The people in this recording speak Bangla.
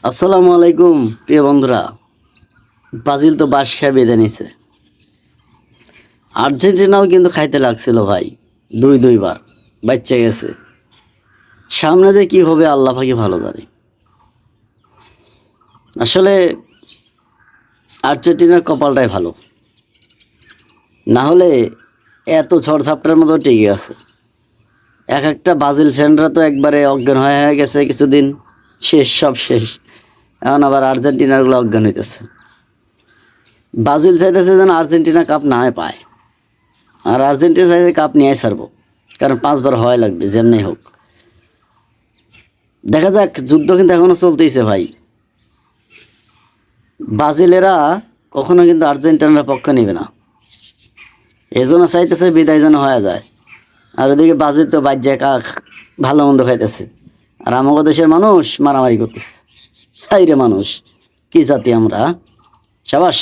আসসালামু আলাইকুম প্রিয় বন্ধুরা। ব্রাজিল তো বাস খেয়ে বেঁধে নিছে। আর্জেন্টিনাও কিন্তু খাইতে লাগছিল ভাই, দুইবার বাচ্চা গেছে। সামনে যে কি হবে আল্লাহ পাকি ভালো জানে। আসলে আর্জেন্টিনার কপালটাই ভালো, না হলে এত ঝড়ঝাপটার মতো টিকে আছে। এক একটা ব্রাজিল ফ্যানরা তো একবারে অজ্ঞান হয়ে গেছে কিছুদিন, শেষ সব শেষ। এখন আবার আর্জেন্টিনারগুলো অজ্ঞান হইতেছে। ব্রাজিল চাইতেছে যেন আর্জেন্টিনা কাপ না পায়, আর আর্জেন্টিনা চাইছে কাপ নিয়ে ছাড়বো, কারণ 5বার হওয়াই লাগবে যেমনি হোক। দেখা যাক, যুদ্ধ কিন্তু এখনো চলতেইছে ভাই। ব্রাজিলেরা কখনো কিন্তু আর্জেন্টিনার পক্ষ নেবে না, এজন্য চাইতেছে বিদায় যেন হয়ে যায়। আর ওদিকে ব্রাজিল তো বাজ্যে ভালো মন্দ খাইতেছে, আর আমাদের দেশের মানুষ মারামারি করতেছে। হাই রে মানুষ, কি জাতি আমরা! সাবাস।